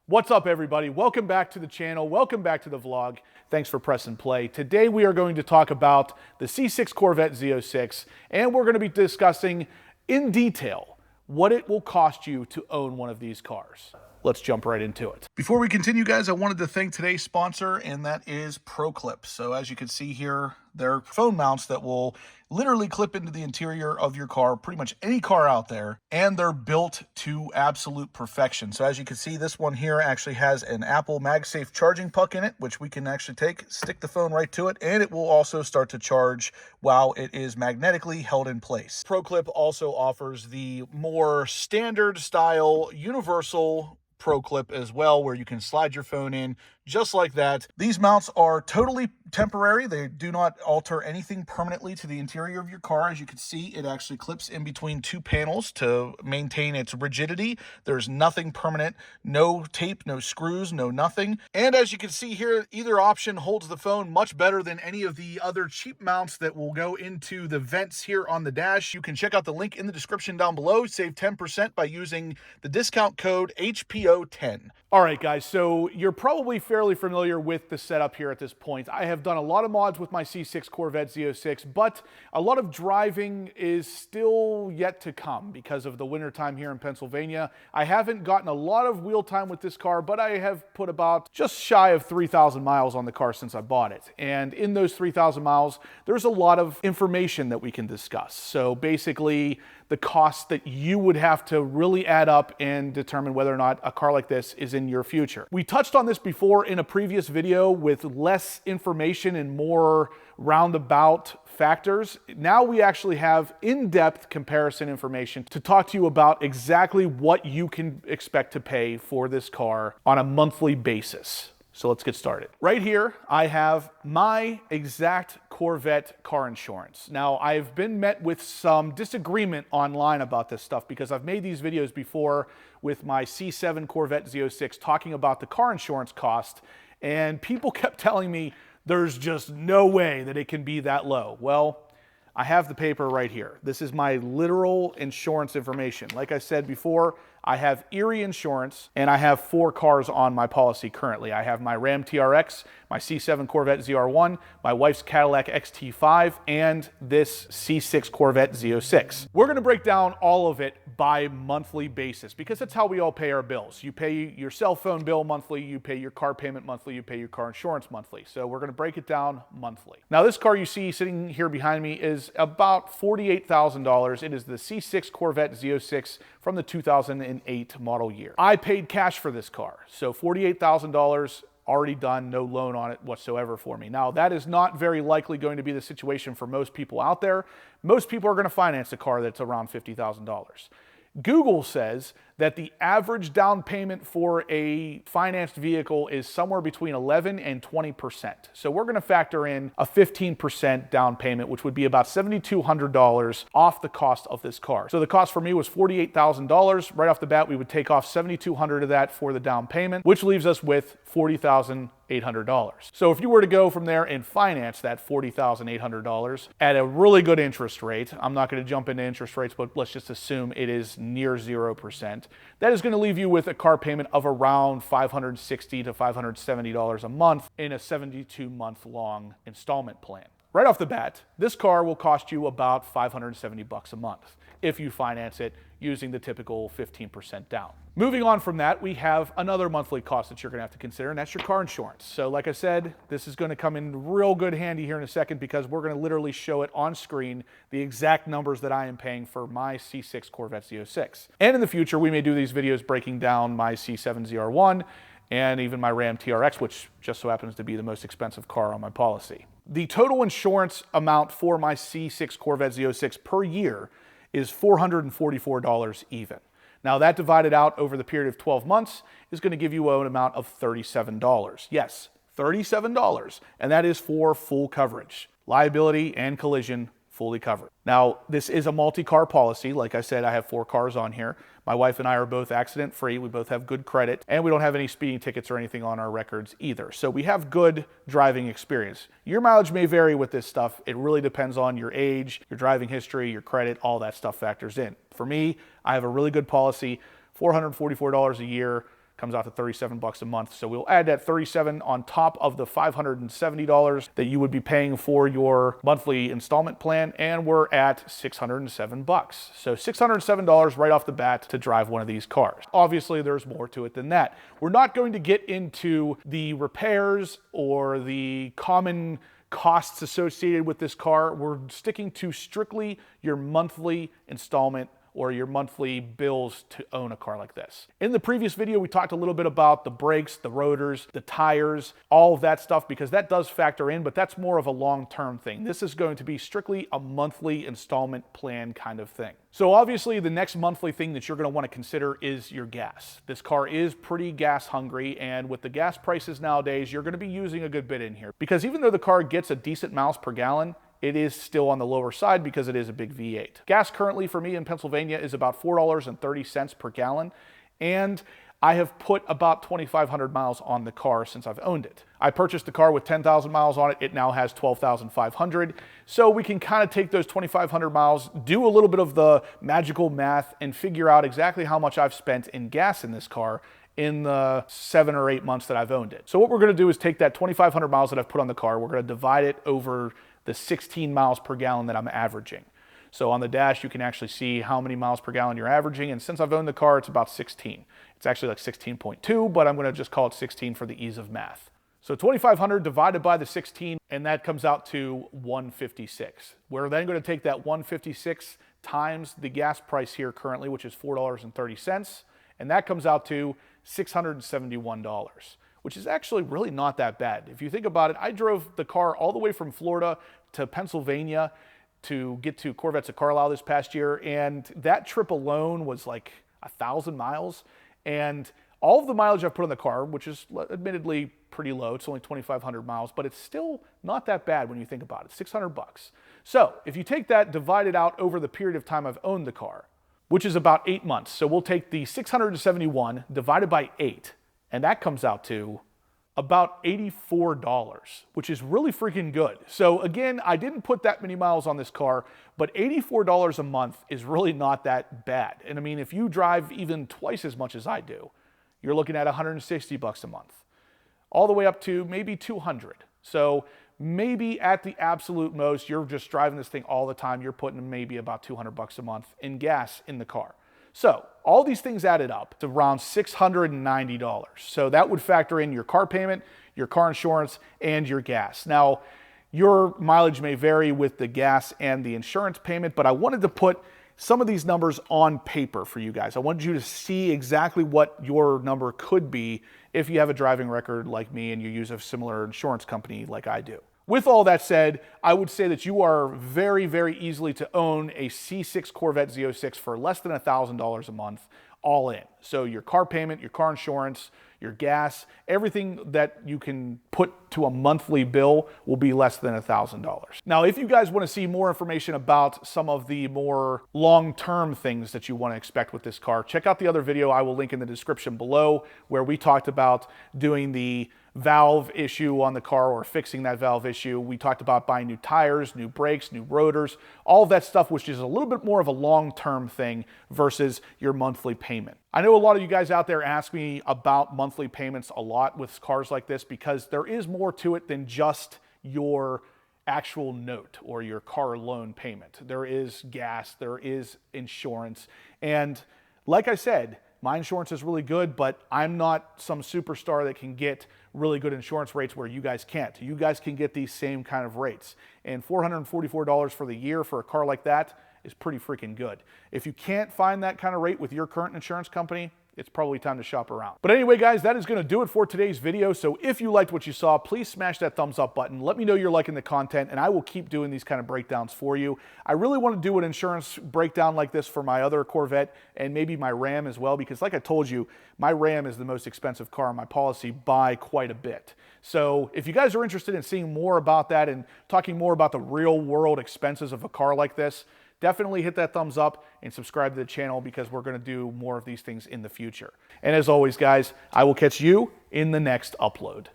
What's up, everybody? Welcome back to the channel. Welcome back to the vlog. Thanks for pressing play. Today we are going to talk about the C6 Corvette Z06, and we're going to be discussing in detail what it will cost you to own one of these cars. Let's jump right into it. Before we continue, guys, I wanted to thank today's sponsor, and that is ProClip. So as you can see here, they're phone mounts that will literally clip into the interior of your car, pretty much any car out there, and they're built to absolute perfection. So as you can see, this one here actually has an Apple MagSafe charging puck in it, which we can actually stick the phone right to it, and it will also start to charge while it is magnetically held in place. ProClip also offers the more standard style universal ProClip as well, where you can slide your phone in just like that. These mounts are totally temporary. They do not alter anything permanently to the interior of your car. As you can see, it actually clips in between two panels to maintain its rigidity. There's nothing permanent, no tape, no screws, no nothing. And as you can see here, either option holds the phone much better than any of the other cheap mounts that will go into the vents here on the dash. You can check out the link in the description down below. Save 10% by using the discount code HPO10. All right, guys, so you're probably fairly familiar with the setup here at this point. I have done a lot of mods with my C6 Corvette Z06, but a lot of driving is still yet to come because of the wintertime here in Pennsylvania. I haven't gotten a lot of wheel time with this car, but I have put about just shy of 3,000 miles on the car since I bought it. And in those 3,000 miles, there's a lot of information that we can discuss. So basically, the costs that you would have to really add up and determine whether or not a car like this is in your future. We touched on this before in a previous video with less information and more roundabout factors. Now we actually have in-depth comparison information to talk to you about exactly what you can expect to pay for this car on a monthly basis. So let's get started. Right here, I have my exact Corvette car insurance. Now, I've been met with some disagreement online about this stuff because I've made these videos before with my C7 Corvette Z06 talking about the car insurance cost, and people kept telling me there's just no way that it can be that low. Well, I have the paper right here. This is my literal insurance information. Like I said before, I have Erie insurance, and I have 4 cars on my policy currently. I have my Ram TRX, my C7 Corvette ZR1, my wife's Cadillac XT5, and this C6 Corvette Z06. We're gonna break down all of it by monthly basis because that's how we all pay our bills. You pay your cell phone bill monthly, you pay your car payment monthly, you pay your car insurance monthly. So we're gonna break it down monthly. Now, this car you see sitting here behind me is about $48,000. It is the C6 Corvette Z06 from the 2008 model year. I paid cash for this car, so $48,000 already done, no loan on it whatsoever for me. Now, that is not very likely going to be the situation for most people out there. Most people are going to finance a car that's around $50,000. Google says that the average down payment for a financed vehicle is somewhere between 11 and 20%. So we're going to factor in a 15% down payment, which would be about $7,200 off the cost of this car. So the cost for me was $48,000. Right off the bat, we would take off $7,200 of that for the down payment, which leaves us with $40,800. So if you were to go from there and finance that $40,800 at a really good interest rate, I'm not going to jump into interest rates, but let's just assume it is near 0%. That is going to leave you with a car payment of around $560 to $570 a month in a 72-month long installment plan. Right off the bat, this car will cost you about $570 a month if you finance it using the typical 15% down. Moving on from that, we have another monthly cost that you're going to have to consider, and that's your car insurance. So like I said, this is going to come in real good handy here in a second because we're going to literally show it on screen, the exact numbers that I am paying for my C6 Corvette Z06. And in the future, we may do these videos breaking down my C7 ZR1 and even my Ram TRX, which just so happens to be the most expensive car on my policy. The total insurance amount for my C6 Corvette Z06 per year is $444 even. Now, that divided out over the period of 12 months is going to give you an amount of $37. Yes, $37, and that is for full coverage. Liability and collision fully covered. Now, this is a multi-car policy. Like I said, I have 4 cars on here. My wife and I are both accident-free. We both have good credit, and we don't have any speeding tickets or anything on our records either. So we have good driving experience. Your mileage may vary with this stuff. It really depends on your age, your driving history, your credit, all that stuff factors in. For me, I have a really good policy, $444 a year, comes out to 37 bucks a month. So we'll add that 37 on top of the $570 that you would be paying for your monthly installment plan, and we're at 607 bucks. So $607 right off the bat to drive one of these cars. Obviously, there's more to it than that. We're not going to get into the repairs or the common costs associated with this car. We're sticking to strictly your monthly installment or your monthly bills to own a car like this. In the previous video, we talked a little bit about the brakes, the rotors, the tires, all of that stuff, because that does factor in, but that's more of a long-term thing. This is going to be strictly a monthly installment plan kind of thing. So obviously the next monthly thing that you're going to want to consider is your gas. This car is pretty gas hungry, and with the gas prices nowadays, you're going to be using a good bit in here, because even though the car gets a decent miles per gallon, it is still on the lower side because it is a big V8. Gas currently for me in Pennsylvania is about $4.30 per gallon, and I have put about 2,500 miles on the car since I've owned it. I purchased the car with 10,000 miles on it. It now has 12,500. So we can kind of take those 2,500 miles, do a little bit of the magical math, and figure out exactly how much I've spent in gas in this car in the 7 or 8 months that I've owned it. So what we're going to do is take that 2,500 miles that I've put on the car, we're going to divide it over the 16 miles per gallon that I'm averaging. So on the dash, you can actually see how many miles per gallon you're averaging. And since I've owned the car, it's about 16. It's actually like 16.2, but I'm going to just call it 16 for the ease of math. So 2,500 divided by the 16, and that comes out to 156. We're then going to take that 156 times the gas price here currently, which is $4.30, and that comes out to $671. Which is actually really not that bad. If you think about it, I drove the car all the way from Florida to Pennsylvania to get to Corvette Z06 Carlisle this past year, and that trip alone was like 1,000 miles. And all of the mileage I've put on the car, which is admittedly pretty low, it's only 2,500 miles, but it's still not that bad when you think about it, 600 bucks. So if you take that, divide it out over the period of time I've owned the car, which is about 8 months. So we'll take the 671 divided by 8, and that comes out to about $84, which is really freaking good. So again, I didn't put that many miles on this car, but $84 a month is really not that bad. And I mean, if you drive even twice as much as I do, you're looking at 160 bucks a month, all the way up to maybe 200. So maybe at the absolute most, you're just driving this thing all the time, you're putting maybe about 200 bucks a month in gas in the car. So all these things added up to around $690. So that would factor in your car payment, your car insurance, and your gas. Now, your mileage may vary with the gas and the insurance payment, but I wanted to put some of these numbers on paper for you guys. I wanted you to see exactly what your number could be if you have a driving record like me and you use a similar insurance company like I do. With all that said, I would say that you are very, very easily to own a C6 Corvette Z06 for less than $1,000 a month, all in. So your car payment, your car insurance, your gas, everything that you can put to a monthly bill will be less than $1,000. Now, if you guys want to see more information about some of the more long-term things that you want to expect with this car, check out the other video I will link in the description below, where we talked about doing the valve issue on the car or fixing that valve issue. We talked about buying new tires, new brakes, new rotors, all of that stuff, which is a little bit more of a long-term thing versus your monthly payment. I know a lot of you guys out there ask me about monthly payments a lot with cars like this, because there is more to it than just your actual note or your car loan payment. There is gas, there is insurance, and like I said, my insurance is really good, but I'm not some superstar that can get really good insurance rates where you guys can't. You guys can get these same kind of rates. And $444 for the year for a car like that is pretty freaking good. If you can't find that kind of rate with your current insurance company, it's probably time to shop around. But anyway, guys, that is going to do it for today's video. So if you liked what you saw, please smash that thumbs up button. Let me know you're liking the content, and I will keep doing these kind of breakdowns for you. I really want to do an insurance breakdown like this for my other Corvette and maybe my Ram as well, because like I told you, my Ram is the most expensive car on my policy by quite a bit. So if you guys are interested in seeing more about that and talking more about the real world expenses of a car like this, definitely hit that thumbs up and subscribe to the channel, because we're going to do more of these things in the future. And as always, guys, I will catch you in the next upload.